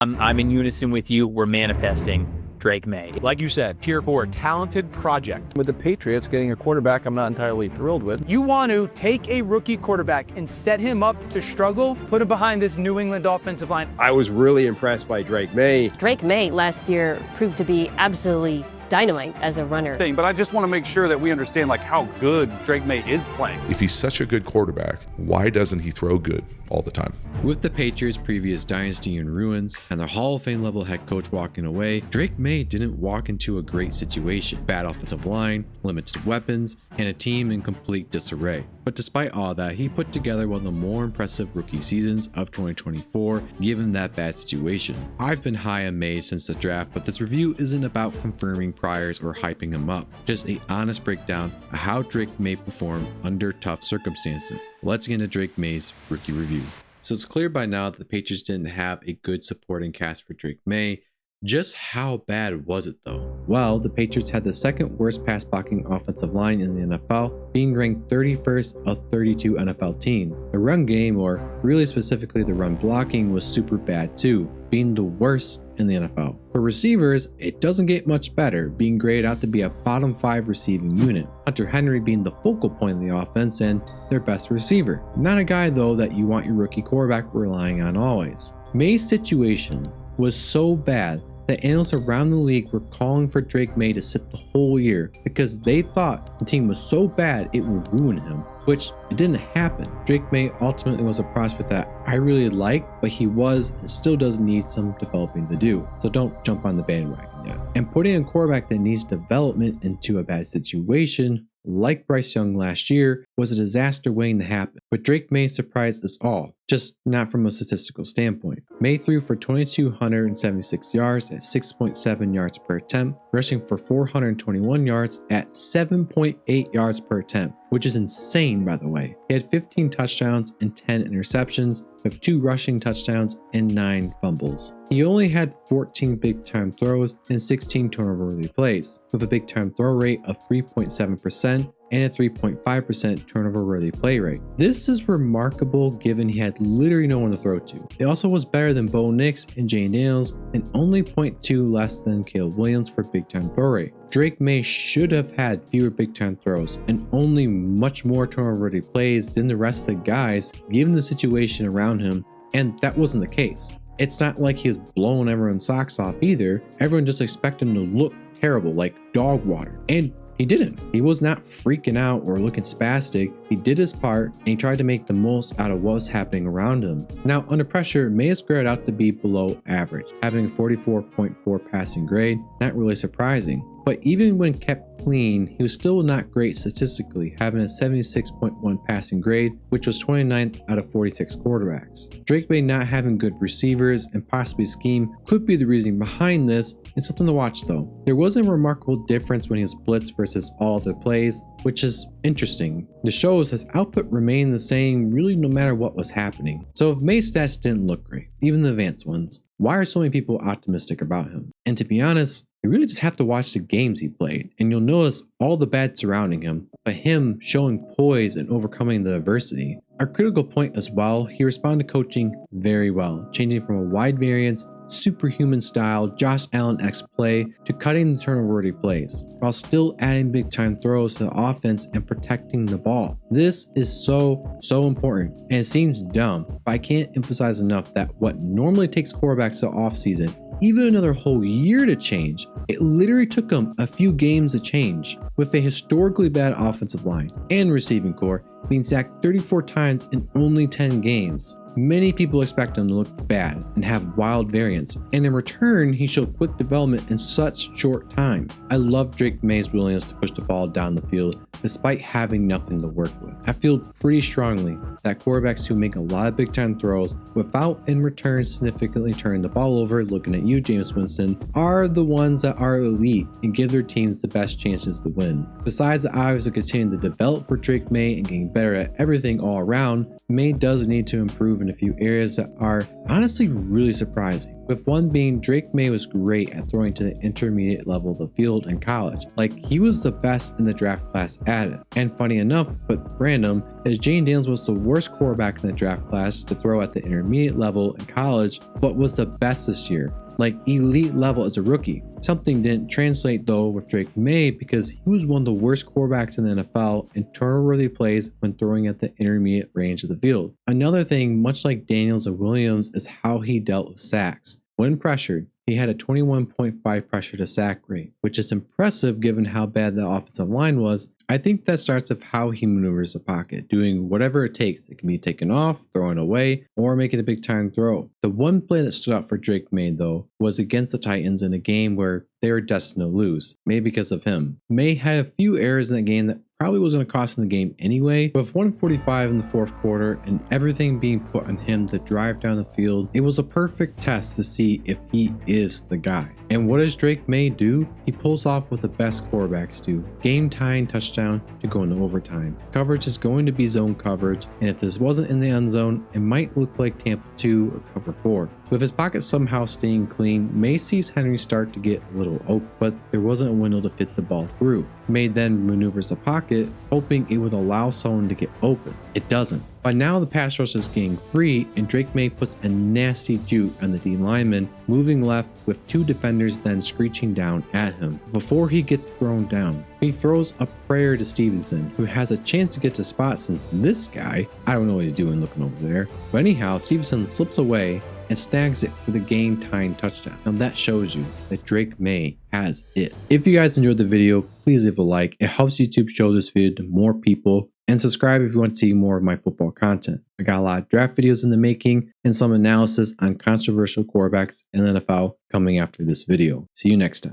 I'm in unison with you. We're manifesting Drake Maye. Like you said, here for a talented project. With the Patriots getting a quarterback I'm not entirely thrilled with. You want to take a rookie quarterback and set him up to struggle, put him behind this New England offensive line. I was really impressed by Drake Maye. Drake Maye last year proved to be absolutely dynamite as a runner. But I just want to make sure that we understand how good Drake Maye is playing. If he's such a good quarterback, why doesn't he throw good all the time? With the Patriots' previous dynasty in ruins and their Hall of Fame level head coach walking away, Drake Maye didn't walk into a great situation. Bad offensive line, limited weapons, and a team in complete disarray. But despite all that, he put together one of the more impressive rookie seasons of 2024, given that bad situation. I've been high on Maye since the draft, but this review isn't about confirming priors or hyping him up, just an honest breakdown of how Drake Maye performed under tough circumstances. Let's get into Drake Maye's rookie review. So it's clear by now that the Patriots didn't have a good supporting cast for Drake Maye. Just how bad was it though? Well, the Patriots had the second worst pass blocking offensive line in the NFL, being ranked 31st of 32 NFL teams. The run game, or really specifically the run blocking, was super bad too, being the worst in the NFL. For receivers, it doesn't get much better, being graded out to be a bottom 5 receiving unit. Hunter Henry being the focal point of the offense and their best receiver. Not a guy though that you want your rookie quarterback relying on always. Maye's situation was so bad that analysts around the league were calling for Drake Maye to sit the whole year because they thought the team was so bad it would ruin him, which it didn't happen. Drake Maye ultimately was a prospect that I really like, but he was and still does need some developing to do, so don't jump on the bandwagon yet. And putting a quarterback that needs development into a bad situation, like Bryce Young last year, was a disaster waiting to happen. But Drake Maye surprised us all, just not from a statistical standpoint. Maye threw for 2,276 yards at 6.7 yards per attempt, rushing for 421 yards at 7.8 yards per attempt, which is insane by the way. He had 15 touchdowns and 10 interceptions, with 2 rushing touchdowns and 9 fumbles. He only had 14 big-time throws and 16 turnover-worthy plays, with a big-time throw rate of 3.7% and a 3.5% turnover-worthy play rate. This is remarkable given he had literally no one to throw to. It also was better than Bo Nix and Jane Daniels, and only 0.2 less than Caleb Williams for big-time throw rate. Drake Maye should have had fewer big-time throws and only much more turnover-worthy plays than the rest of the guys given the situation around him, and that wasn't the case. It's not like he was blowing everyone's socks off either. Everyone just expected him to look terrible, like dog water. And he didn't. He was not freaking out or looking spastic. He did his part and he tried to make the most out of what was happening around him. Now, under pressure, Maye is graded out to be below average, having a 44.4 passing grade, not really surprising. But even when kept clean, he was still not great statistically, having a 76.1 passing grade, which was 29th out of 46 quarterbacks. Drake Maye not having good receivers and possibly scheme could be the reason behind this. It's something to watch though. There was a remarkable difference when he was blitz versus all other plays, which is interesting. This shows his output remained the same really no matter what was happening. So if Maye's stats didn't look great, even the advanced ones, why are so many people optimistic about him? And to be honest, you really just have to watch the games he played, and you'll notice all the bad surrounding him, but him showing poise and overcoming the adversity. A critical point as well, he responded to coaching very well, changing from a wide variance, superhuman style Josh Allen-esque play to cutting the turnover-worthy plays, while still adding big-time throws to the offense and protecting the ball. This is so important, and it seems dumb, but I can't emphasize enough that what normally takes quarterbacks the offseason, even another whole year to change, it literally took him a few games to change, with a historically bad offensive line and receiving core being sacked 34 times in only 10 games. Many people expect him to look bad and have wild variance, and in return, he showed quick development in such short time. I love Drake Maye's willingness to push the ball down the field despite having nothing to work with. I feel pretty strongly that quarterbacks who make a lot of big time throws without in return significantly turning the ball over, looking at you Jameis Winston, are the ones that are elite and give their teams the best chances to win. Besides the obvious of continuing to develop for Drake Maye and getting better at everything all around, Maye does need to improve improve in a few areas that are honestly really surprising. With one being Drake Maye was great at throwing to the intermediate level of the field in college. Like, he was the best in the draft class at it. And funny enough, but random, is Jane Daniels was the worst quarterback in the draft class to throw at the intermediate level in college, but was the best this year. Like, elite level as a rookie. Something didn't translate though with Drake Maye because he was one of the worst quarterbacks in the NFL in turnover-worthy plays when throwing at the intermediate range of the field. Another thing, much like Daniels and Williams, is how he dealt with sacks. When pressured, he had a 21.5 pressure to sack rate, which is impressive given how bad the offensive line was. I think that starts with how he maneuvers the pocket, doing whatever it takes. It can be taken off, thrown away, or making a big time throw. The one play that stood out for Drake Maye though was against the Titans in a game where they were destined to lose, maybe because of him. Maye had a few errors in that game that probably was going to cost him the game anyway, but with 1:45 in the fourth quarter and everything being put on him to drive down the field, it was a perfect test to see if he is the guy. And what does Drake Maye do? He pulls off what the best quarterbacks do. Game-tying touchdown to go into overtime. Coverage is going to be zone coverage, and if this wasn't in the end zone, it might look like Tampa 2 or cover 4. With his pocket somehow staying clean, Maye sees Henry start to get a little open, but there wasn't a window to fit the ball through. Maye then maneuvers the pocket, hoping it would allow someone to get open. It doesn't. By now the pass rush is getting free, and Drake Maye puts a nasty juke on the D lineman, moving left with two defenders then screeching down at him. Before he gets thrown down, he throws a prayer to Stevenson, who has a chance to get to spot since this guy, I don't know what he's doing looking over there. But anyhow, Stevenson slips away and snags it for the game-tying touchdown. Now that shows you that Drake Maye has it. If you guys enjoyed the video, please leave a like. It helps YouTube show this video to more people. And subscribe if you want to see more of my football content. I got a lot of draft videos in the making and some analysis on controversial quarterbacks in the NFL coming after this video. See you next time.